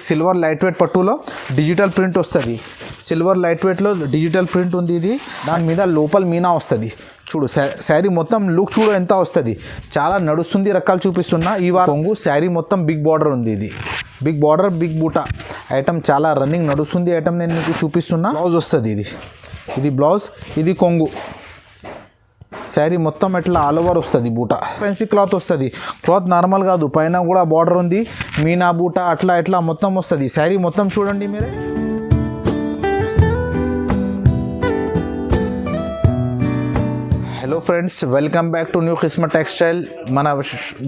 Silver light weight పట్టులో digital print వస్తుంది. Silver light వెయిట్లో డిజిటల్ ప్రింట్ ఉంది. ఇది దాని మీద లోపల మీనా వస్తుంది. చూడు శారీ మొత్తం లుక్ చూడు ఎంత వస్తుంది. చాలా నడుస్తుంది. రకాలు చూపిస్తున్నా. ఈ కొంగు శారీ మొత్తం బిగ్ బార్డర్ ఉంది. ఇది బిగ్ బార్డర్ బిగ్ బూటా ఐటమ్ చాలా రన్నింగ్ నడుస్తుంది. ఐటమ్ నేను మీకు చూపిస్తున్నా. బ్లౌజ్ వస్తుంది. ఇది బ్లౌజ్, ఇది కొంగు. శారీ మొత్తం ఎట్లా ఆల్ ఓవర్ వస్తుంది. బూటా ఫ్యాన్సీ క్లాత్ వస్తుంది. క్లాత్ నార్మల్ కాదు, పైన కూడా బార్డర్ ఉంది. మీనా బూటా అట్లా ఎట్లా మొత్తం వస్తుంది. శారీ మొత్తం చూడండి మీరే. Hello friends, welcome back to new Kismat textile.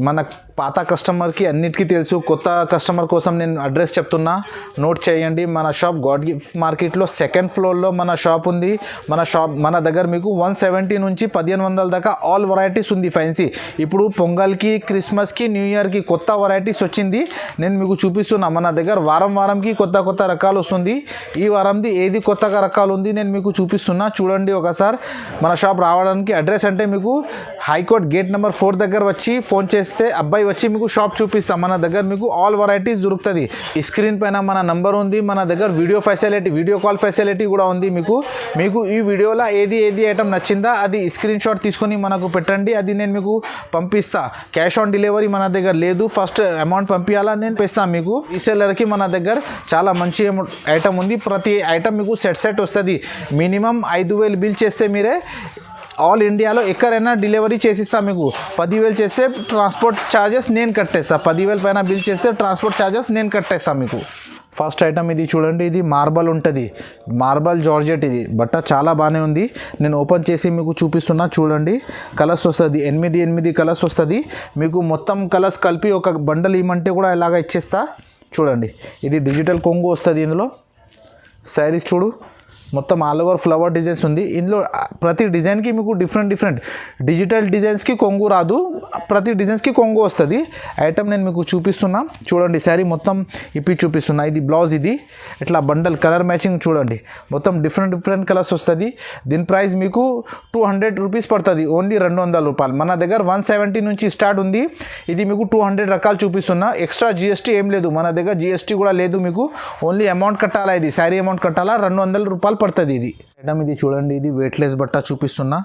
మన పాత కస్టమర్కి అన్నిటికీ తెలుసు. కొత్త కస్టమర్ కోసం నేను అడ్రస్ చెప్తున్నా, నోట్ చేయండి. మన షాప్ గాడ్ గిఫ్ట్ మార్కెట్లో సెకండ్ ఫ్లోర్లో మన షాప్ ఉంది. మన దగ్గర మీకు 170 నుంచి 1500 దాకా ఆల్ వెరైటీస్ ఉంది ఫ్యాన్సీ. ఇప్పుడు పొంగల్కి, క్రిస్మస్కి, న్యూ ఇయర్కి కొత్త వెరైటీస్ వచ్చింది. నేను మీకు చూపిస్తున్నా. మన దగ్గర వారంకి కొత్త రకాలు వస్తుంది. ఈ వారంది ఏది కొత్తగా రకాలు ఉంది నేను మీకు చూపిస్తున్నా. చూడండి ఒకసారి. మన షాప్ రావడానికి అడ్రస్ అంటే మీకు హైకోర్ట్ గేట్ నెంబర్ 4 దగ్గర వచ్చి ఫోన్ చేస్తే అబ్బాయి వచ్చి మీకు షాప్ చూపిస్తాం. మన దగ్గర మీకు ఆల్ వెరైటీస్ దొరుకుతుంది. ఈ స్క్రీన్ పైన మన నంబర్ ఉంది. మన దగ్గర వీడియో కాల్ ఫెసిలిటీ కూడా ఉంది. మీకు ఈ వీడియోలో ఏది ఐటమ్ నచ్చిందా అది స్క్రీన్ షాట్ తీసుకొని మనకు పెట్టండి. అది నేను మీకు పంపిస్తా. క్యాష్ ఆన్ డెలివరీ మన దగ్గర లేదు. ఫస్ట్ అమౌంట్ పంపించాలా నేను పంపిస్తాను మీకు. రీసెల్లర్కి మన దగ్గర చాలా మంచి ఐటమ్ ఉంది. ప్రతి ఐటమ్ మీకు సెట్ వస్తుంది. మినిమం 5000 బిల్ చేస్తే మీరే ఆల్ ఇండియాలో ఎక్కడైనా డెలివరీ చేసిస్తా. మీకు 10,000 చేస్తే ట్రాన్స్పోర్ట్ ఛార్జెస్ నేను కట్టేస్తా. 10,000 పైన బిల్ చేస్తే ట్రాన్స్పోర్ట్ ఛార్జెస్ నేను కట్టేస్తా మీకు. ఫస్ట్ ఐటమ్ ఇది చూడండి. ఇది మార్బల్ ఉంటుంది. Marble georgette. ఇది బట్ట చాలా బాగానే ఉంది. నేను ఓపెన్ చేసి మీకు చూపిస్తున్నా. చూడండి. కలర్స్ వస్తుంది. 8 కలర్స్ వస్తుంది. మీకు మొత్తం కలర్స్ కలిపి ఒక బండల్ ఇవ్వమంటే కూడా ఇలాగా ఇచ్చేస్తా. చూడండి. ఇది డిజిటల్ కొంగు వస్తుంది. ఇందులో శారీస్ చూడు మొత్తం ఆల్ ఓవర్ ఫ్లవర్ డిజైన్స్ ఉంది. ఇందులో ప్రతి డిజైన్కి మీకు డిఫరెంట్ డిజిటల్ డిజైన్స్కి కొంగు రాదు. ప్రతి డిజైన్స్కి కొంగు వస్తుంది. ఐటమ్ నేను మీకు చూపిస్తున్నా. చూడండి. శారీ మొత్తం ఇప్పి చూపిస్తున్నా. ఇది బ్లౌజ్. ఇది ఇట్లా బండల్ కలర్ మ్యాచింగ్ చూడండి. మొత్తం డిఫరెంట్ కలర్స్ వస్తుంది. దీని ప్రైస్ మీకు 200 రూపీస్ పడుతుంది. ఓన్లీ 200 రూపాయలు. మన దగ్గర 170 నుంచి స్టార్ట్ ఉంది. ఇది మీకు 200 రకాలు చూపిస్తున్నా. ఎక్స్ట్రా GST ఏం లేదు. మన దగ్గర GST కూడా లేదు. మీకు ఓన్లీ అమౌంట్ కట్టాలా. ఇది శారీ అమౌంట్ కట్టాలా. 200 రూపాయలు పడుతుంది. ఇది ఐటమ్ ఇది చూడండి. ఇది వెయిట్లెస్ బట్ట చూపిస్తున్నా.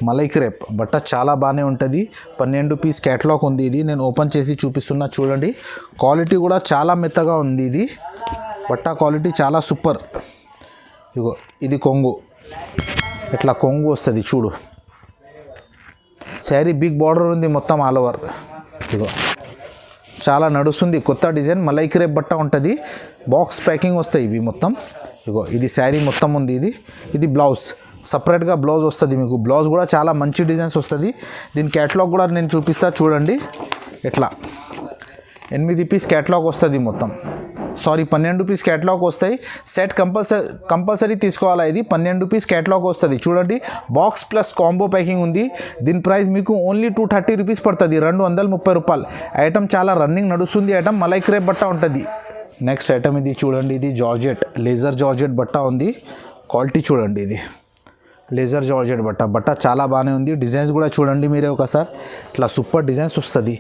మలై క్రేప్ బట్ట చాలా బాగానే ఉంటుంది. 12 పీస్ క్యాటలాగ్ ఉంది. ఇది నేను ఓపెన్ చేసి చూపిస్తున్నా. చూడండి. క్వాలిటీ కూడా చాలా మెత్తగా ఉంది. ఇది బట్ట క్వాలిటీ చాలా సూపర్. ఇగో ఇది కొంగు. ఇట్లా కొంగు వస్తుంది. చూడు. శారీ బిగ్ బార్డర్ ఉంది. మొత్తం ఆల్ ఓవర్. ఇగో చాలా నడుస్తుంది. కొత్త డిజైన్ మలై క్రేప్ బట్ట ఉంటుంది. బాక్స్ ప్యాకింగ్ వస్తాయి ఇవి మొత్తం. ఇగో ఇది శారీ మొత్తం ఉంది. ఇది బ్లౌజ్. సపరేట్గా బ్లౌజ్ వస్తుంది మీకు. బ్లౌజ్ కూడా చాలా మంచి డిజైన్స్ వస్తుంది. దీని క్యాటలాగ్ కూడా నేను చూపిస్తా. చూడండి. ఇట్లా 8 పీస్ క్యాటలాగ్ వస్తుంది మొత్తం. 12 పీస్ క్యాటలాగ్ వస్తాయి. సెట్ కంపల్సరీ తీసుకోవాలా. ఇది 12 పీస్ క్యాటలాగ్ వస్తుంది. చూడండి. బాక్స్ ప్లస్ కాంబో ప్యాకింగ్ ఉంది. దీని ప్రైస్ మీకు ఓన్లీ 230 రూపీస్ పడుతుంది. 230 రూపాయలు. ఐటమ్ చాలా రన్నింగ్ నడుస్తుంది. ఐటమ్ మలై క్రేప్ బట్ట ఉంటుంది. నెక్స్ట్ ఐటమ్ ఇది చూడండి. ఇది జార్జెట్ లేజర్ జార్జెట్ బట్ట ఉంది. క్వాలిటీ చూడండి. ఇది లేజర్ జార్జెట్ బట్ట చాలా బాగానే ఉంది. డిజైన్స్ కూడా చూడండి మీరే ఒకసారి. ఇట్లా సూపర్ డిజైన్స్ వస్తుంది.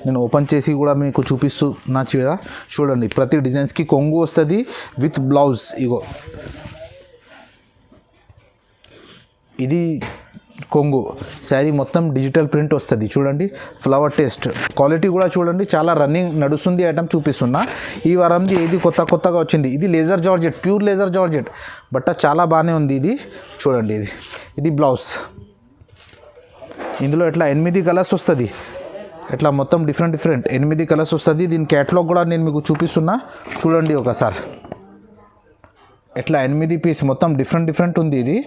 నేను ఓపెన్ చేసి కూడా మీకు చూపిస్తున్నా. చూడండి. ప్రతి డిజైన్స్కి కొంగు వస్తుంది విత్ బ్లౌజ్. ఇగో ఇది కొంగు. శారీ మొత్తం డిజిటల్ ప్రింట్ వస్తుంది. చూడండి. Flower taste. క్వాలిటీ కూడా చూడండి. చాలా రన్నింగ్ నడుస్తుంది. ఐటమ్ చూపిస్తున్నా. ఈ వారంది ఏది కొత్తగా వచ్చింది. ఇది laser georgette, pure laser georgette బట్ట చాలా బాగానే ఉంది. ఇది చూడండి. ఇది బ్లౌజ్. ఇందులో ఇట్లా 8 కలర్స్ వస్తుంది. ఇట్లా మొత్తం డిఫరెంట్ 8 కలర్స్ వస్తుంది. దీని క్యాటలాగ్ కూడా నేను మీకు చూపిస్తున్నా. చూడండి ఒకసారి. ఇట్లా 8 పీస్ మొత్తం డిఫరెంట్ ఉంది. ఇది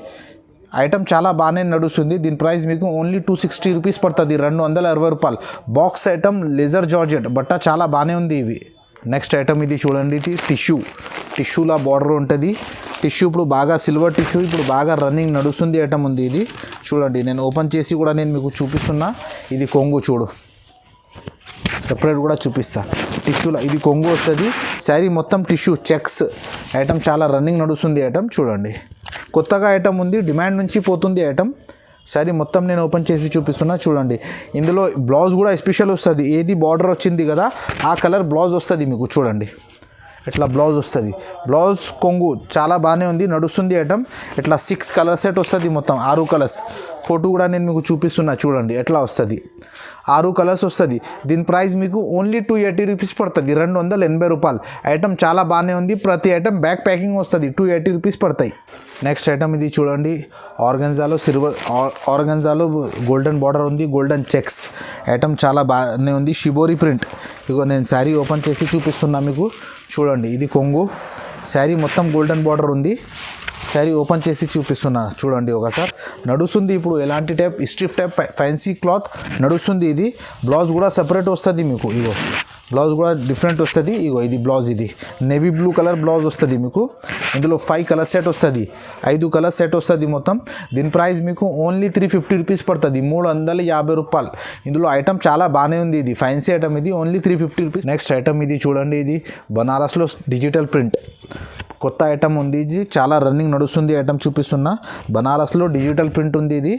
ఐటమ్ చాలా బాగానే నడుస్తుంది. దీని ప్రైస్ మీకు ఓన్లీ 260 రూపీస్ పడుతుంది. 260 రూపాయలు. బాక్స్ ఐటమ్ లేజర్ జార్జెట్ బట్ట చాలా బాగానే ఉంది. ఇవి నెక్స్ట్ ఐటమ్ ఇది చూడండి. ఇది టిష్యూలా బార్డర్ ఉంటుంది. టిష్యూ ఇప్పుడు బాగా సిల్వర్ టిష్యూ ఇప్పుడు బాగా రన్నింగ్ నడుస్తుంది. ఐటమ్ ఉంది. ఇది చూడండి. నేను ఓపెన్ చేసి కూడా నేను మీకు చూపిస్తున్నా. ఇది కొంగు. చూడు. సెపరేట్ కూడా చూపిస్తా. టిష్యూలో ఇది కొంగు వస్తుంది. శారీ మొత్తం టిష్యూ చెక్స్. ఐటమ్ చాలా రన్నింగ్ నడుస్తుంది. ఐటమ్ చూడండి. కొత్తగా ఐటమ్ ఉంది. డిమాండ్ నుంచి పోతుంది ఐటమ్. శారీ మొత్తం నేను ఓపెన్ చేసి చూపిస్తున్నా. చూడండి. ఇందులో బ్లౌజ్ కూడా స్పెషల్ వస్తుంది. ఏది బార్డర్ వచ్చింది కదా ఆ కలర్ బ్లౌజ్ వస్తుంది మీకు. చూడండి. ఇట్లా బ్లౌజ్ వస్తుంది. బ్లౌజ్ కొంగు చాలా బాగానే ఉంది, నడుస్తుంది ఐటమ్. ఇట్లా 6 కలర్ సెట్ వస్తుంది, మొత్తం 6 కలర్స్. ఫోటో కూడా నేను మీకు చూపిస్తున్నా చూడండి ఎట్లా వస్తుంది. 6 కలర్స్ వస్తుంది. దీని ప్రైస్ మీకు ఓన్లీ 280 రూపీస్ పడుతుంది, 280 రూపాయలు. ఐటమ్ చాలా బాగానే ఉంది. ప్రతి ఐటమ్ బ్యాక్ ప్యాకింగ్ వస్తుంది, 280 రూపీస్ పడతాయి. నెక్స్ట్ ఐటమ్ ఇది చూడండి, ఆర్గంజాలో గోల్డెన్ బార్డర్ ఉంది, గోల్డెన్ చెక్స్. ఐటమ్ చాలా బాగానే ఉంది, షిబోరి ప్రింట్. ఇగో నేను శారీ ఓపెన్ చేసి చూపిస్తున్నా మీకు చూడండి. ఇది కొంగు, శారీ మొత్తం గోల్డెన్ బార్డర్ ఉంది. శారీ ఓపెన్ చేసి చూపిస్తున్నా చూడండి ఒకసారి. నడుస్తుంది ఇప్పుడు ఎలాంటి టైప్, స్ట్రిఫ్ టైప్ ఫ్యాన్సీ క్లాత్ నడుస్తుంది. ఇది బ్లౌజ్ కూడా సెపరేట్ వస్తుంది మీకు. ఇగో బ్లౌజ్ కూడా డిఫరెంట్ వస్తుంది. ఇగో ఇది బ్లౌజ్, ఇది నేవీ బ్లూ కలర్ బ్లౌజ్ వస్తుంది మీకు. ఇందులో 5 కలర్ సెట్ వస్తుంది, 5 కలర్ సెట్ వస్తుంది మొత్తం. దీని ప్రైస్ మీకు ఓన్లీ 350 రూపీస్ పడుతుంది, 350 రూపాయలు. ఇందులో ఐటమ్ చాలా బాగానే ఉంది. ఇది ఫ్యాన్సీ ఐటమ్, ఇది ఓన్లీ 350 రూపీస్. నెక్స్ట్ ఐటమ్ ఇది చూడండి, ఇది బనారస్లో డిజిటల్ ప్రింట్ కొత్త ఐటమ్ ఉంది. ఇది చాలా రన్నింగ్ నడుస్తుంది ఐటమ్ చూపిస్తున్నా. బనారస్లో డిజిటల్ ప్రింట్ ఉంది, ఇది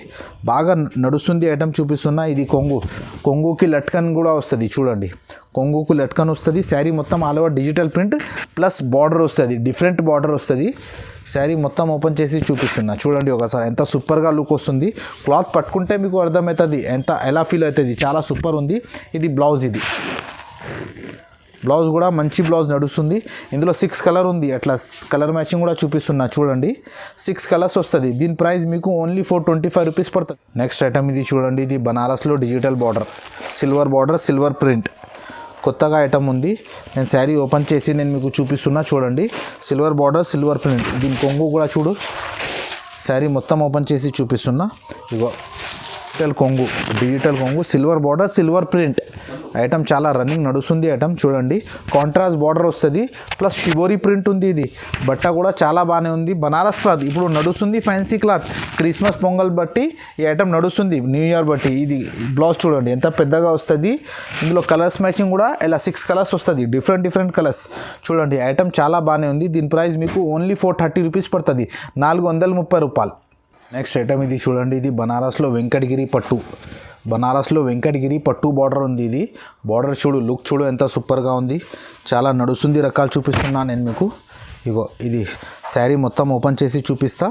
బాగా నడుస్తుంది ఐటమ్ చూపిస్తున్నా. ఇది కొంగుకి లట్కన్ కూడా వస్తుంది చూడండి, కొంగుకు లట్కన్ వస్తుంది. శారీ మొత్తం all over digital print plus border వస్తుంది, డిఫరెంట్ బార్డర్ వస్తుంది. శారీ మొత్తం ఓపెన్ చేసి చూపిస్తున్నా చూడండి ఒకసారి, ఎంత సూపర్గా లుక్ వస్తుంది. క్లాత్ పట్టుకుంటే మీకు అర్థమవుతుంది ఎలా ఫీల్ అవుతుంది, చాలా సూపర్ ఉంది. ఇది బ్లౌజ్, ఇది బ్లౌజ్ కూడా మంచి బ్లౌజ్ నడుస్తుంది. ఇందులో 6 కలర్ ఉంది, అట్లా కలర్ మ్యాచింగ్ కూడా చూపిస్తున్నా చూడండి. 6 కలర్స్ వస్తుంది. దీని ప్రైస్ మీకు ఓన్లీ 425 రూపీస్ పడుతుంది. నెక్స్ట్ ఐటమ్ ఇది చూడండి, ఇది బనారస్లో డిజిటల్ బార్డర్, సిల్వర్ ప్రింట్ కొత్తగా ఐటమ్ ఉంది. నేను శారీ ఓపెన్ చేసి నేను మీకు చూపిస్తున్నా చూడండి. Silver border, silver print. దీని కొంగు కూడా చూడు, శారీ మొత్తం ఓపెన్ చేసి చూపిస్తున్నా. ఇగో డిజిటల్ కొంగు, silver border, silver print. Item చాలా రన్నింగ్ నడుస్తుంది ఐటమ్ చూడండి. కాంట్రాస్ట్ బార్డర్ వస్తుంది ప్లస్ షిబోరి ప్రింట్ ఉంది. ఇది బట్ట కూడా చాలా బాగానే ఉంది. బనారస్ క్లాత్ ఇప్పుడు నడుస్తుంది, ఫ్యాన్సీ క్లాత్. క్రిస్మస్ పొంగల్ బట్టి ఈ ఐటమ్ నడుస్తుంది, న్యూ ఇయర్ బట్టి. ఇది బ్లౌజ్ చూడండి ఎంత పెద్దగా వస్తుంది. ఇందులో కలర్స్ మ్యాచింగ్ కూడా ఇలా 6 కలర్స్ వస్తుంది, డిఫరెంట్ కలర్స్ చూడండి. ఐటమ్ చాలా బాగానే ఉంది. దీని ప్రైస్ మీకు ఓన్లీ 430 రూపీస్ పడుతుంది, 430 రూపాయలు. నెక్స్ట్ ఐటమ్ ఇది చూడండి, ఇది బనారస్లో వెంకటగిరి పట్టు బార్డర్ ఉంది. ఇది బార్డర్ చూడు, లుక్ చూడు ఎంత సూపర్గా ఉంది. చాలా నడుస్తుంది, రకాలు చూపిస్తున్నా నేను మీకు. ఇగో ఇది శారీ మొత్తం ఓపెన్ చేసి చూపిస్తా.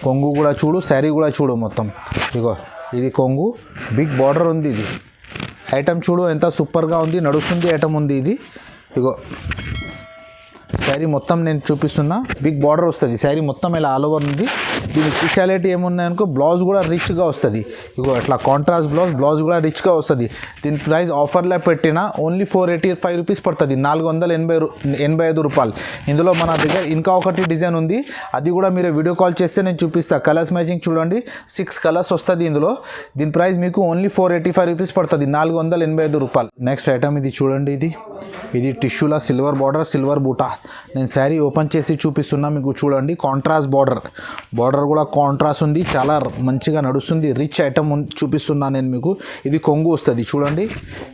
కొంగు కూడా చూడు, శారీ కూడా చూడు మొత్తం. ఇగో ఇది కొంగు, బిగ్ బార్డర్ ఉంది. ఇది ఐటమ్ చూడు ఎంత సూపర్గా ఉంది, నడుస్తుంది ఐటమ్ ఉంది. ఇది ఇగో శారీ మొత్తం నేను చూపిస్తున్నా, బిగ్ బార్డర్ వస్తుంది. శారీ మొత్తం ఇలా ఆల్ ఓవర్ ఉంది. దీని స్పెషాలిటీ ఏమున్నాయనుకో, బ్లౌజ్ కూడా రిచ్గా వస్తుంది. ఇగో అట్లా కాంట్రాస్ట్ బ్లౌజ్ కూడా రిచ్గా వస్తుంది. దీని ప్రైస్ ఆఫర్లో పెట్టిన ఓన్లీ 485 రూపీస్ పడుతుంది, 485 రూపాయలు. ఇందులో మన దగ్గర ఇంకా ఒకటి డిజైన్ ఉంది, అది కూడా మీరు వీడియో కాల్ చేస్తే నేను చూపిస్తాను. కలర్స్ మ్యాచింగ్ చూడండి, 6 కలర్స్ వస్తుంది ఇందులో. దీని ప్రైస్ మీకు ఓన్లీ 485 రూపీస్ పడుతుంది, 485 రూపాయలు. నెక్స్ట్ ఐటమ్ ఇది చూడండి, ఇది టిష్యూలా సిల్వర్ బార్డర్, సిల్వర్ బూటా. నేను శారీ ఓపెన్ చేసి చూపిస్తున్నా మీకు చూడండి. కాంట్రాస్ట్ బార్డర్ కూడా కాంట్రాస్ట్ ఉంది, చాలా మంచిగా నడుస్తుంది. రిచ్ ఐటమ్ చూపిస్తున్నా నేను మీకు. ఇది కొంగు వస్తుంది చూడండి.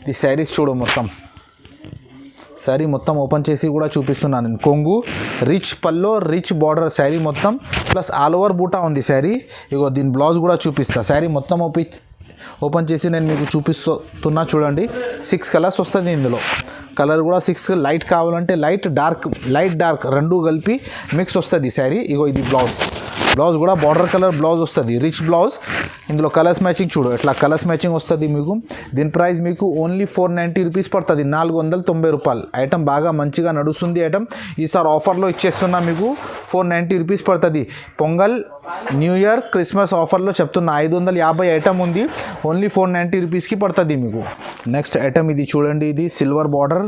ఇది శారీస్ చూడు మొత్తం, శారీ మొత్తం ఓపెన్ చేసి కూడా చూపిస్తున్నాను నేను. కొంగు రిచ్ పల్లో, రిచ్ బార్డర్ శారీ మొత్తం ప్లస్ ఆల్ ఓవర్ బూటా ఉంది శారీ. ఇగో దీని బ్లౌజ్ కూడా చూపిస్తా. శారీ మొత్తం ఓపెన్ చేసి నేను మీకు చూపిస్తున్నా చూడండి. 6 కలర్స్ వస్తుంది ఇందులో. కలర్ కూడా 6, లైట్ కావాలంటే లైట్ డార్క్ రెండు కలిపి మిక్స్ వస్తుంది శారీ. ఇగో ఇది బ్లౌజ్ కూడా బార్డర్ కలర్ బ్లౌజ్ వస్తుంది, రిచ్ బ్లౌజ్. ఇందులో కలర్స్ మ్యాచింగ్ చూడు, ఇట్లా కలర్స్ మ్యాచింగ్ వస్తుంది మీకు. దీని ప్రైస్ మీకు ఓన్లీ 490 రూపీస్ పడుతుంది, 490 రూపాయలు. ఐటమ్ బాగా మంచిగా నడుస్తుంది ఐటమ్. ఈసారి ఆఫర్లో ఇచ్చేస్తున్నా మీకు, 490 రూపీస్ పడుతుంది. పొంగల్, న్యూ ఇయర్, క్రిస్మస్ ఆఫర్లో చెప్తున్నా. 550 ఐటమ్ ఉంది, ఓన్లీ 490 రూపీస్కి పడుతుంది మీకు. నెక్స్ట్ ఐటమ్ ఇది చూడండి, ఇది సిల్వర్ బార్డర్,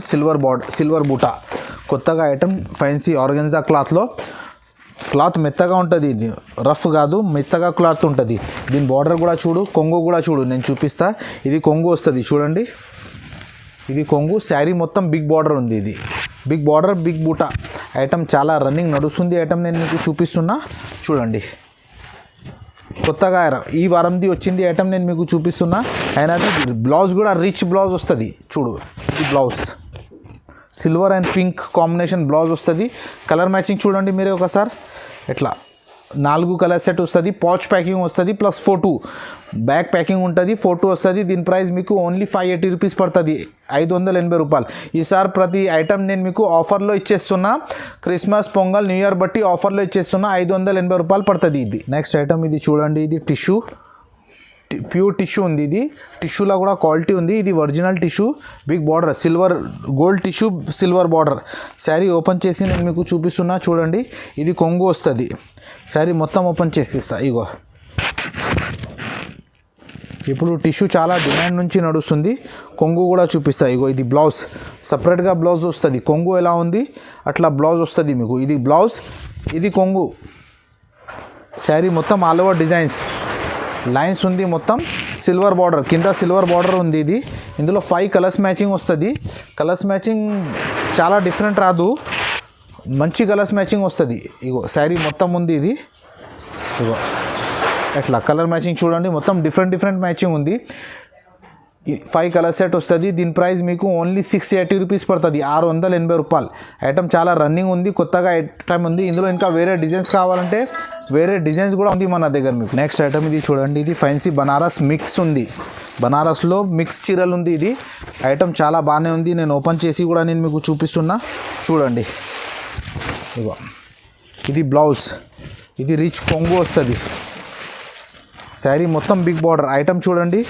సిల్వర్ బూటా కొత్తగా ఐటమ్. ఫ్యాన్సీ ఆర్గెన్జా క్లాత్ మెత్తగా ఉంటుంది. ఇది రఫ్ కాదు, మెత్తగా క్లాత్ ఉంటుంది. దీని బార్డర్ కూడా చూడు, కొంగు కూడా చూడు, నేను చూపిస్తా. ఇది కొంగు వస్తుంది చూడండి. ఇది కొంగు, శారీ మొత్తం బిగ్ బార్డర్ ఉంది. ఇది బిగ్ బార్డర్, బిగ్ బూటా ఐటమ్ చాలా రన్నింగ్ నడుస్తుంది ఐటమ్. నేను మీకు చూపిస్తున్నా చూడండి. కొత్తగా ఈ వారంది వచ్చింది ఐటమ్, నేను మీకు చూపిస్తున్నా. అయినా బ్లౌజ్ కూడా రిచ్ బ్లౌజ్ వస్తుంది చూడు. ఈ blouse silver and pink combination blouse వస్తుంది. కలర్ మ్యాచింగ్ చూడండి మీరే ఒకసారి. ఎట్లా 4 కలర్ సెట్ వస్తుంది, పౌచ్ ప్యాకింగ్ వస్తుంది, ప్లస్ ఫోటో బ్యాక్ ప్యాకింగ్ ఉంటుంది, ఫోటో వస్తుంది. దీని ప్రైస్ మీకు ఓన్లీ 580 రూపీస్ పడుతుంది, 580 రూపాయలు. ఈసారి ప్రతి ఐటమ్ నేను మీకు ఆఫర్లో ఇచ్చేస్తున్నా, క్రిస్మస్ పొంగల్ న్యూ ఇయర్ బట్టి ఆఫర్లో ఇచ్చేస్తున్నా, 580 రూపాయలు పడుతుంది ఇది. నెక్స్ట్ ఐటమ్ ఇది చూడండి, ఇది టిష్యూ, ప్యూర్ టిష్యూ ఉంది. ఇది టిష్యూలో కూడా క్వాలిటీ ఉంది. ఇది original tissue, big border, silver gold tissue, silver border. Sari open చేసి నేను మీకు చూపిస్తున్నా చూడండి. ఇది కొంగు వస్తుంది. శారీ మొత్తం ఓపెన్ చేసిస్తా. ఇగో ఇప్పుడు టిష్యూ చాలా డిమాండ్ నుంచి నడుస్తుంది. కొంగు కూడా చూపిస్తా. ఇగో ఇది బ్లౌజ్, సపరేట్గా బ్లౌజ్ వస్తుంది. కొంగు ఎలా ఉంది అట్లా బ్లౌజ్ వస్తుంది మీకు. ఇది బ్లౌజ్, ఇది కొంగు. శారీ మొత్తం ఆల్ ఓవర్ డిజైన్స్, లైన్స్ ఉంది, మొత్తం సిల్వర్ బార్డర్, కింద సిల్వర్ బార్డర్ ఉంది. ఇది ఇందులో 5 కలర్స్ మ్యాచింగ్ వస్తుంది. కలర్స్ మ్యాచింగ్ చాలా డిఫరెంట్ రాదు, మంచి కలర్స్ మ్యాచింగ్ వస్తుంది. ఇగో శారీ మొత్తం ఉంది. ఇది ఇగో ఎట్లా కలర్ మ్యాచింగ్ చూడండి, మొత్తం డిఫరెంట్ మ్యాచింగ్ ఉంది. 5 కలర్ సెట్ వస్తుంది. దీని ప్రైస్ మీకు ఓన్లీ 680 రూపీస్ పడుతుంది, 680 రూపాయలు. ఐటమ్ చాలా రన్నింగ్ ఉంది, కొత్తగా ఐటమ్ ఉంది. ఇందులో ఇంకా వేరే డిజైన్స్ కావాలంటే వేరే డిజైన్స్ కూడా ఉంది మన దగ్గర మీకు. నెక్స్ట్ ఐటమ్ ఇది చూడండి, ఇది ఫ్యాన్సీ బనారస్ మిక్స్ ఉంది. బనారస్లో మిక్స్ చీరలు ఉంది. ఇది ఐటమ్ చాలా బాగానే ఉంది. నేను ఓపెన్ చేసి కూడా నేను మీకు చూపిస్తున్నా చూడండి. ఇగో ఇది బ్లౌజ్, ఇది రిచ్ కొంగు వస్తుంది. శారీ మొత్తం బిగ్ బార్డర్. ఐటమ్ చూడండి,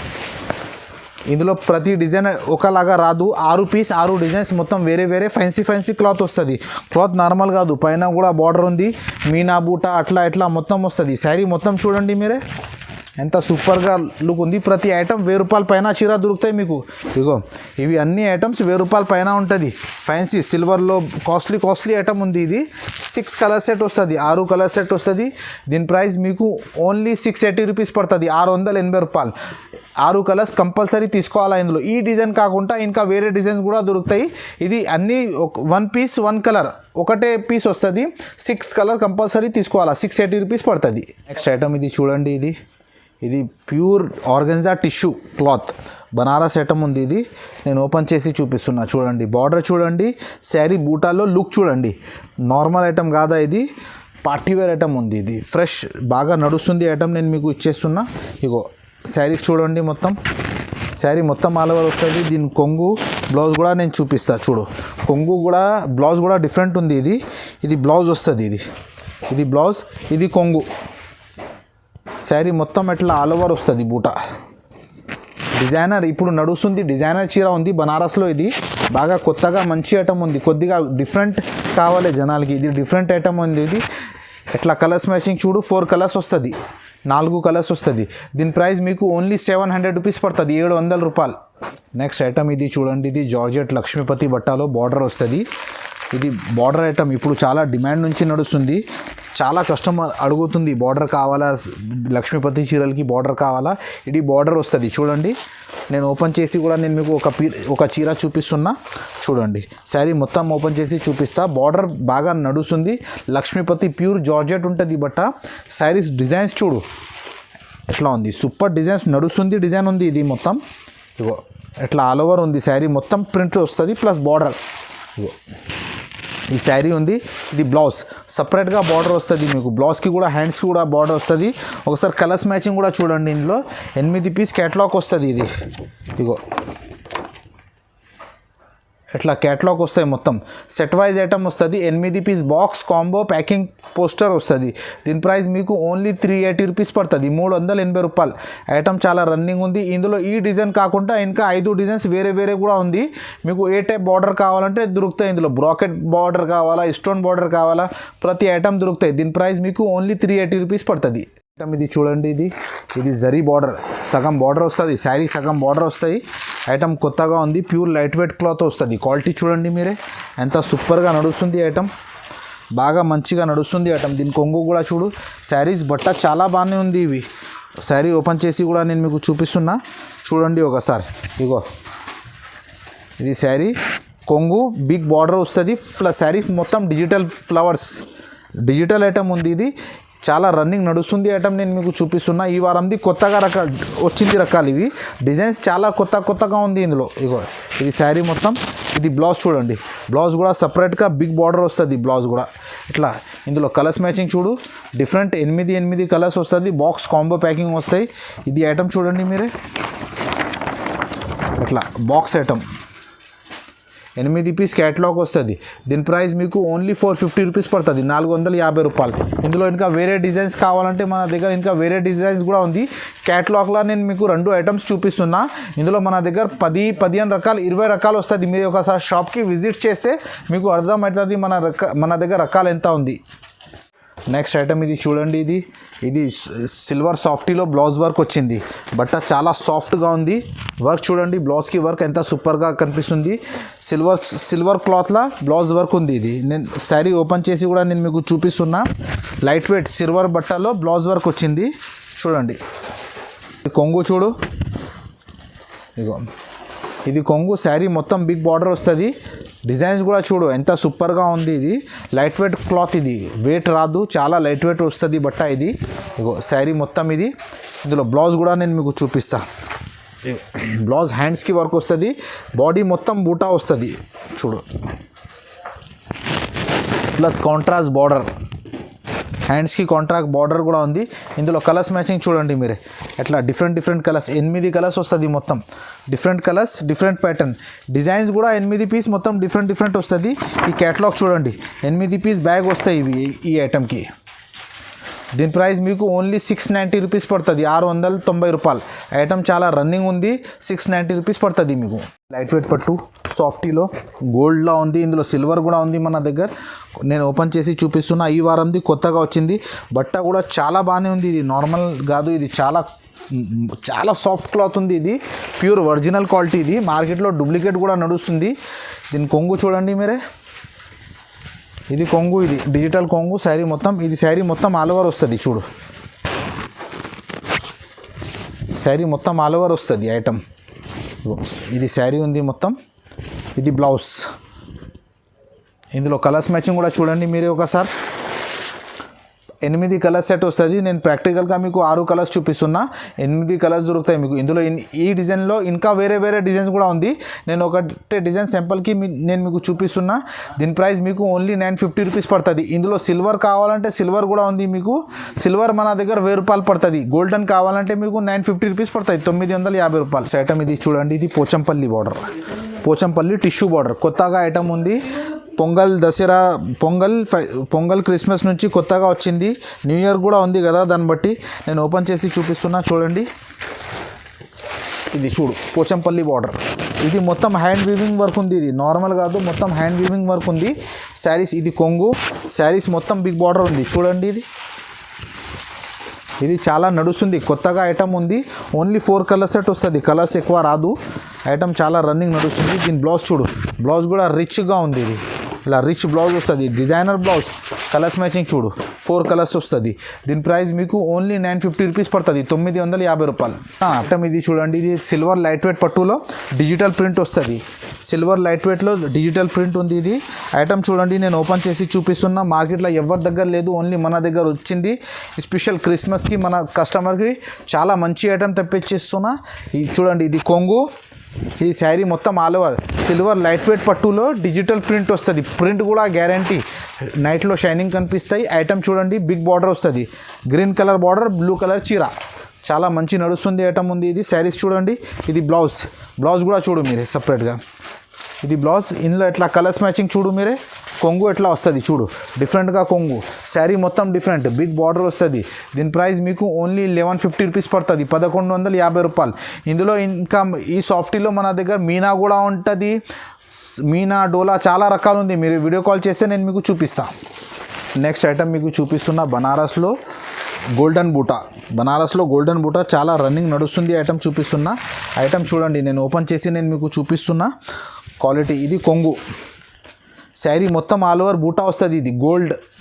ఇందులో ప్రతి డిజైన్ ఒకలాగా రాదు. 6 పీస్ 6 డిజైన్స్, మొత్తం వేరే ఫ్యాన్సీ క్లాత్ వస్తుంది. క్లాత్ నార్మల్ కాదు, పైన కూడా బార్డర్ ఉంది, మీనా బూటా అట్లా మొత్తం వస్తుంది. శారీ మొత్తం చూడండి మీరే, ఎంత సూపర్గా లుక్ ఉంది. ప్రతి ఐటమ్ 1000 రూపాయల పైన చీర దొరుకుతాయి మీకు. ఇగో ఇవి అన్ని ఐటమ్స్ 1000 రూపాయల పైన ఉంటుంది. ఫ్యాన్సీ సిల్వర్లో కాస్ట్లీ ఐటమ్ ఉంది. ఇది 6 కలర్ సెట్ వస్తుంది, 6 కలర్ సెట్ వస్తుంది. దీని ప్రైస్ మీకు ఓన్లీ 680 రూపీస్ పడుతుంది, 680 రూపాయలు. 6 కలర్స్ కంపల్సరీ తీసుకోవాలా ఇందులో. ఈ డిజైన్ కాకుండా ఇంకా వేరే డిజైన్స్ కూడా దొరుకుతాయి. ఇది అన్నీ 1 పీస్ 1 కలర్, ఒకటే పీస్ వస్తుంది. 6 కలర్ కంపల్సరీ తీసుకోవాలా, 680 రూపీస్ పడుతుంది. నెక్స్ట్ ఐటమ్ ఇది చూడండి, ఇది pure organza tissue cloth Banaras item ఉంది. ఇది నేను ఓపెన్ చేసి చూపిస్తున్నా చూడండి. బార్డర్ చూడండి, శారీ బూటాలో లుక్ చూడండి. నార్మల్ ఐటమ్ కాదా, ఇది పార్టీవేర్ ఐటమ్ ఉంది. ఇది ఫ్రెష్ బాగా నడుస్తుంది ఐటమ్, నేను మీకు ఇచ్చేస్తున్నా. ఇగో శారీస్ చూడండి, మొత్తం శారీ మొత్తం ఆల్ ఓవర్ వస్తుంది. దీని కొంగు బ్లౌజ్ కూడా నేను చూపిస్తా చూడు. కొంగు కూడా బ్లౌజ్ కూడా డిఫరెంట్ ఉంది. ఇది బ్లౌజ్ వస్తుంది. ఇది బ్లౌజ్, ఇది కొంగు. శారీ మొత్తం ఎట్లా ఆల్ ఓవర్ వస్తుంది బూటా. డిజైనర్ ఇప్పుడు నడుస్తుంది, డిజైనర్ చీర ఉంది బనారస్లో. ఇది బాగా కొత్తగా మంచి ఐటమ్ ఉంది, కొద్దిగా డిఫరెంట్ కావాలి జనాలకి. ఇది డిఫరెంట్ ఐటమ్ ఉంది. ఇది ఎట్లా కలర్స్ మ్యాచింగ్ చూడు, 4 కలర్స్ వస్తుంది, 4 కలర్స్ వస్తుంది. దీని ప్రైస్ మీకు ఓన్లీ 700 రూపీస్ పడుతుంది, 700 రూపాయలు. నెక్స్ట్ ఐటమ్ ఇది చూడండి, ఇది జార్జెట్ లక్ష్మీపతి బట్టాలో బార్డర్ వస్తుంది. ఇది బార్డర్ ఐటమ్ ఇప్పుడు చాలా డిమాండ్ నుంచి నడుస్తుంది. చాలా కస్టమర్ అడుగుతుంది బార్డర్ కావాలా, లక్ష్మీపతి చీరలకి బార్డర్ కావాలా. ఇది బార్డర్ వస్తుంది చూడండి. నేను ఓపెన్ చేసి కూడా నేను మీకు ఒక చీర చూపిస్తున్నా చూడండి. శారీ మొత్తం ఓపెన్ చేసి చూపిస్తా. బార్డర్ బాగా నడుస్తుంది. లక్ష్మీపతి ప్యూర్ జార్జెట్ ఉంటుంది బట్ట. శారీస్ డిజైన్స్ చూడు ఎట్లా ఉంది, సూపర్ డిజైన్స్ నడుస్తుంది. డిజైన్ ఉంది ఇది మొత్తం. ఇగో ఎట్లా ఆల్ ఓవర్ ఉంది. శారీ మొత్తం ప్రింట్ వస్తుంది, ప్లస్ బార్డర్. ఇగో ఈ శారీ ఉంది. ఇది బ్లౌజ్, సపరేట్గా బార్డర్ వస్తుంది మీకు. బ్లౌజ్కి కూడా హ్యాండ్స్కి కూడా బార్డర్ వస్తుంది. ఒకసారి కలర్స్ మ్యాచింగ్ కూడా చూడండి. ఇందులో 8 పీస్ క్యాటలాగ్ వస్తుంది. ఇది ఇగో ఎట్లా క్యాటలాగ్ వస్తాయి, మొత్తం సెట్ వైజ్ ఐటమ్ వస్తుంది. 8 piece box combo packing poster వస్తుంది. దీని ప్రైస్ మీకు ఓన్లీ 380 రూపీస్ పడుతుంది, 380 రూపాయలు. ఐటమ్ చాలా రన్నింగ్ ఉంది. ఇందులో ఈ డిజైన్ కాకుండా ఇంకా 5 డిజైన్స్ వేరే కూడా ఉంది. మీకు ఏ టైప్ బార్డర్ కావాలంటే దొరుకుతాయి. ఇందులో బ్రాకెట్ బార్డర్ కావాలా, స్టోన్ బార్డర్ కావాలా, ప్రతి ఐటమ్ దొరుకుతాయి. దీని ప్రైస్ మీకు ఓన్లీ 380 రూపీస్ పడుతుంది. ఐటమ్ ఇది చూడండి, ఇది జరీ బార్డర్, సగం బార్డర్ వస్తుంది. శారీ సగం బార్డర్ వస్తాయి. ఐటమ్ కొత్తగా ఉంది, ప్యూర్ లైట్ వెయిట్ క్లాత్ వస్తుంది. క్వాలిటీ చూడండి మీరే, ఎంత సూపర్గా నడుస్తుంది ఐటమ్, బాగా మంచిగా నడుస్తుంది ఐటమ్. దీని కొంగు కూడా చూడు. శారీస్ బట్ట చాలా బాగానే ఉంది. ఇవి శారీ ఓపెన్ చేసి కూడా నేను మీకు చూపిస్తున్నా చూడండి ఒకసారి. ఇగో ఇది శారీ కొంగు, బిగ్ బార్డర్ వస్తుంది, ప్లస్ శారీ మొత్తం డిజిటల్ ఫ్లవర్స్, డిజిటల్ ఐటమ్ ఉంది. ఇది చాలా రన్నింగ్ నడుస్తుంది ఐటమ్, నేను మీకు చూపిస్తున్నా. ఈ వారంది కొత్తగా వచ్చింది రకాలు. ఇవి డిజైన్స్ చాలా కొత్తగా ఉంది ఇందులో. ఇగో ఇది శారీ మొత్తం ఇది బ్లౌజ్ చూడండి, బ్లౌజ్ కూడా సపరేట్గా బిగ్ బార్డర్ వస్తుంది. బ్లౌజ్ కూడా ఇట్లా ఇందులో కలర్స్ మ్యాచింగ్ చూడు, డిఫరెంట్ 8 కలర్స్ వస్తుంది. బాక్స్ కాంబో ప్యాకింగ్ వస్తాయి. ఇది ఐటమ్ చూడండి మీరే, ఇట్లా బాక్స్ ఐటమ్ 8 పీస్ క్యాటలాగ్ వస్తుంది. దీని ప్రైస్ మీకు ఓన్లీ 450 రూపీస్ పడుతుంది, 450 రూపాయలు. ఇందులో ఇంకా వేరే డిజైన్స్ కావాలంటే మన దగ్గర ఇంకా వేరే డిజైన్స్ కూడా ఉంది. క్యాటలాగ్లో నేను మీకు 2 ఐటమ్స్ చూపిస్తున్నా. ఇందులో మన దగ్గర 10-15 రకాలు 20 రకాలు వస్తుంది. మీరు ఒకసారి షాప్కి విజిట్ చేస్తే మీకు అర్థమవుతుంది మన దగ్గర రకాలు ఎంత ఉంది. నెక్స్ట్ ఐటమ్ ఇది చూడండి, ఇది సిల్వర్ సాఫ్టీలో బ్లౌజ్ వర్క్ వచ్చింది. బట్ట చాలా సాఫ్ట్గా ఉంది. వర్క్ చూడండి, బ్లౌజ్కి వర్క్ ఎంత సూపర్గా కనిపిస్తుంది. సిల్వర్ క్లాత్లో బ్లౌజ్ వర్క్ ఉంది. ఇది నేను శారీ ఓపెన్ చేసి కూడా నేను మీకు చూపిస్తున్నా. లైట్ వెయిట్ సిల్వర్ బట్టలో బ్లౌజ్ వర్క్ వచ్చింది చూడండి. కొంగు చూడు, ఇగో ఇది కొంగు. శారీ మొత్తం బిగ్ బార్డర్ వస్తుంది. డిజైన్స్ కూడా చూడు ఎంత సూపర్గా ఉంది. ఇది లైట్ వెయిట్ క్లాత్, ఇది వెయిట్ రాదు, చాలా లైట్ వెయిట్ వస్తుంది బట్ట ఇది. ఇగో శారీ మొత్తం ఇది. ఇందులో బ్లౌజ్ కూడా నేను మీకు చూపిస్తా. బ్లౌజ్ హ్యాండ్స్కి వర్క్ వస్తుంది, బాడీ మొత్తం బూటా వస్తుంది చూడు, ప్లస్ కాంట్రాస్ట్ బార్డర్, హ్యాండ్స్కి కాంట్రాక్ట్ బార్డర్ కూడా ఉంది. ఇందులో కలర్స్ మ్యాచింగ్ చూడండి మీరే, ఎట్లా డిఫరెంట్ కలర్స్ 8 కలర్స్ వస్తుంది. మొత్తం different colours, different pattern, designs కూడా 8 పీస్ మొత్తం డిఫరెంట్ వస్తుంది. ఈ క్యాటలాగ్ చూడండి, 8 పీస్ బ్యాగ్ వస్తాయి ఇవి ఈ ఐటమ్కి. దీని ప్రైస్ మీకు ఓన్లీ 690 రూపీస్ పడుతుంది, 690 రూపాయలు. ఐటమ్ చాలా రన్నింగ్ ఉంది, 690 రూపీస్ పడుతుంది మీకు. లైట్ వెయిట్ పట్టు సాఫ్టీలో గోల్డ్లో ఉంది. ఇందులో సిల్వర్ కూడా ఉంది మన దగ్గర. నేను ఓపెన్ చేసి చూపిస్తున్నా. ఈ వారంది కొత్తగా వచ్చింది. బట్ట కూడా చాలా బాగానే ఉంది. ఇది నార్మల్ కాదు, ఇది చాలా సాఫ్ట్ క్లాత్ ఉంది. ఇది ప్యూర్ ఒరిజినల్ క్వాలిటీ. ఇది మార్కెట్లో డూప్లికేట్ కూడా నడుస్తుంది. దీని కొంగు చూడండి మీరే, ఇది కొంగు, ఇది డిజిటల్ కొంగు. శారీ మొత్తం ఇది శారీ మొత్తం ఆల్ ఓవర్ వస్తుంది చూడు, శారీ మొత్తం ఆల్ ఓవర్ వస్తుంది ఐటమ్. ఇది శారీ ఉంది మొత్తం, ఇది బ్లౌజ్. ఇందులో కలర్స్ మ్యాచింగ్ కూడా చూడండి మీరే ఒకసారి. 8 కలర్ సెట్ వస్తుంది. నేను ప్రాక్టికల్గా మీకు 6 కలర్స్ చూపిస్తున్నా. 8 కలర్స్ దొరుకుతాయి మీకు. ఇందులో ఈ డిజైన్లో ఇంకా వేరే డిజైన్స్ కూడా ఉంది. నేను ఒకటే డిజైన్ సింపుల్కి నేను మీకు చూపిస్తున్నా. దీని ప్రైస్ మీకు ఓన్లీ 950 రూపీస్ పడుతుంది. ఇందులో సిల్వర్ కావాలంటే సిల్వర్ కూడా ఉంది మీకు. సిల్వర్ మన దగ్గర 1000 రూపాయలు పడుతుంది. గోల్డెన్ కావాలంటే మీకు 950 రూపీస్ పడుతుంది, 950 రూపాయలు. ఐటమ్ ఇది చూడండి, ఇది Pochampally border, Pochampally tissue border. కొత్తగా ఐటమ్ ఉంది. పొంగల్ దసరా, పొంగల్ క్రిస్మస్ నుంచి కొత్తగా వచ్చింది. న్యూ ఇయర్ కూడా ఉంది కదా, దాన్ని బట్టి నేను ఓపెన్ చేసి చూపిస్తున్నా చూడండి. ఇది చూడు పోచంపల్లి బార్డర్. ఇది మొత్తం హ్యాండ్ వీవింగ్ వర్క్ ఉంది. ఇది నార్మల్ కాదు, మొత్తం హ్యాండ్ వీవింగ్ వర్క్ ఉంది. శారీస్ ఇది కొంగు, శారీస్ మొత్తం బిగ్ బార్డర్ ఉంది చూడండి. ఇది చాలా నడుస్తుంది, కొత్తగా ఐటమ్ ఉంది. ఓన్లీ 4 కలర్ సెట్ వస్తుంది, కలర్స్ ఎక్కువ రాదు. ఐటమ్ చాలా రన్నింగ్ నడుస్తుంది. దీని బ్లౌజ్ చూడు, బ్లౌజ్ కూడా రిచ్గా ఉంది. ఇది ఇలా రిచ్ బ్లౌజ్ వస్తుంది, డిజైనర్ బ్లౌజ్. కలర్స్ మ్యాచింగ్ చూడు, 4 కలర్స్ వస్తుంది. దీని ప్రైస్ మీకు ఓన్లీ 950 రూపీస్ పడుతుంది, 950 రూపాయలు. ఐటమ్ ఇది చూడండి, ఇది సిల్వర్ లైట్ వెయిట్ పట్టులో డిజిటల్ ప్రింట్ వస్తుంది. సిల్వర్ లైట్ వెయిట్లో డిజిటల్ ప్రింట్ ఉంది. ఇది ఐటమ్ చూడండి, నేను ఓపెన్ చేసి చూపిస్తున్నా. మార్కెట్లో ఎవరి దగ్గర లేదు, ఓన్లీ మన దగ్గర వచ్చింది. స్పెషల్ క్రిస్మస్కి మన కస్టమర్కి చాలా మంచి ఐటమ్ తెప్పించేస్తున్నా. ఇది చూడండి, ఇది కొంగు. ఈ శారీ మొత్తం all over silver light weight పట్టులో డిజిటల్ ప్రింట్ వస్తుంది. ప్రింట్ కూడా గ్యారంటీ, నైట్లో షైనింగ్ కనిపిస్తాయి. ఐటమ్ చూడండి, బిగ్ బార్డర్ వస్తుంది, green colour border, blue colour చీర. చాలా మంచి నడుస్తుంది ఐటమ్ ఉంది. ఇది శారీస్ చూడండి. ఇది బ్లౌజ్ కూడా చూడు మీరే సపరేట్గా. ఇది బ్లౌజ్. ఇందులో ఎట్లా కలర్స్ మ్యాచింగ్ చూడు మీరే. కొంగు ఎట్లా వస్తుంది చూడు, డిఫరెంట్గా కొంగు. శారీ మొత్తం డిఫరెంట్, బిగ్ బార్డర్ వస్తుంది. దీని ప్రైస్ మీకు ఓన్లీ 1150 రూపీస్ పడుతుంది, 1150 రూపాయలు. ఇందులో ఇంకా ఈ సాఫ్టీలో మన దగ్గర మీనా కూడా ఉంటుంది. మీనా, డోలా చాలా రకాలు ఉంది. మీరు వీడియో కాల్ చేస్తే నేను మీకు చూపిస్తాను. నెక్స్ట్ ఐటమ్ మీకు చూపిస్తున్న బనారస్లో గోల్డెన్ బూటా. బనారస్లో గోల్డెన్ బూటా చాలా రన్నింగ్ నడుస్తుంది. ఐటమ్ చూపిస్తున్నా. ఐటమ్ చూడండి, నేను ఓపెన్ చేసి నేను మీకు చూపిస్తున్నా. క్వాలిటీ ఇది కొంగు. శారీ మొత్తం ఆల్ ఓవర్ బూటా వస్తుంది. ఇది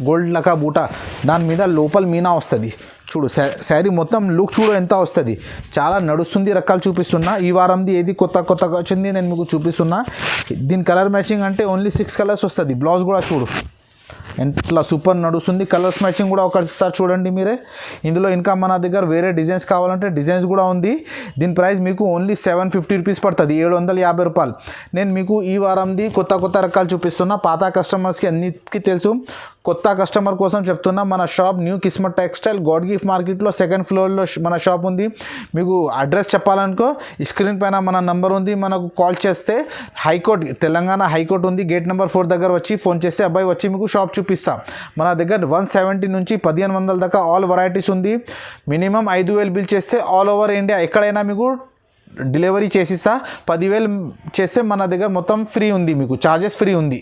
గోల్డ్ లకా బూటా, దాని మీద లోపల మీనా వస్తుంది చూడు. శారీ మొత్తం లుక్ చూడు ఎంత వస్తుంది. చాలా నడుస్తుంది, రకాలు చూపిస్తున్నా. ఈ వారంది ఏది కొత్తగా వచ్చింది నేను మీకు చూపిస్తున్నా. దీని కలర్ మ్యాచింగ్ అంటే ఓన్లీ 6 కలర్స్ వస్తుంది. బ్లౌజ్ కూడా చూడు, ఇట్లా సూపర్ నడుస్తుంది. కలర్స్ మ్యాచింగ్ కూడా ఒకసారి చూడండి మీరే. ఇందులో ఇంకా మన దగ్గర వేరే డిజైన్స్ కావాలంటే డిజైన్స్ కూడా ఉంది. దీని ప్రైస్ మీకు ఓన్లీ 750 రూపీస్ పడుతుంది, 750 రూపాయలు. నేను మీకు ఈ వారంది కొత్త రకాలు చూపిస్తున్నా. పాత కస్టమర్స్కి అన్నిటికీ తెలుసు, కొత్త కస్టమర్ కోసం చెప్తున్నా. మన shop new Kismat textile God gift మార్కెట్లో సెకండ్ ఫ్లోర్లో మన షాప్ ఉంది. మీకు అడ్రస్ చెప్పాలనుకో ఈ స్క్రీన్ పైన మన నంబర్ ఉంది, మనకు కాల్ చేస్తే హైకోర్ట్, తెలంగాణ హైకోర్టు ఉంది, గేట్ నెంబర్ 4 దగ్గర వచ్చి ఫోన్ చేస్తే అబ్బాయి వచ్చి మీకు షాప్ చూపిస్తా. మన దగ్గర 170 నుంచి 1500 దాకా ఆల్ వెరైటీస్ ఉంది. మినిమం 5000 బిల్ చేస్తే ఆల్ ఓవర్ ఇండియా ఎక్కడైనా మీకు డెలివరీ చేసిస్తా. 10,000 చేస్తే మన దగ్గర మొత్తం ఫ్రీ ఉంది, మీకు చార్జెస్ ఫ్రీ ఉంది.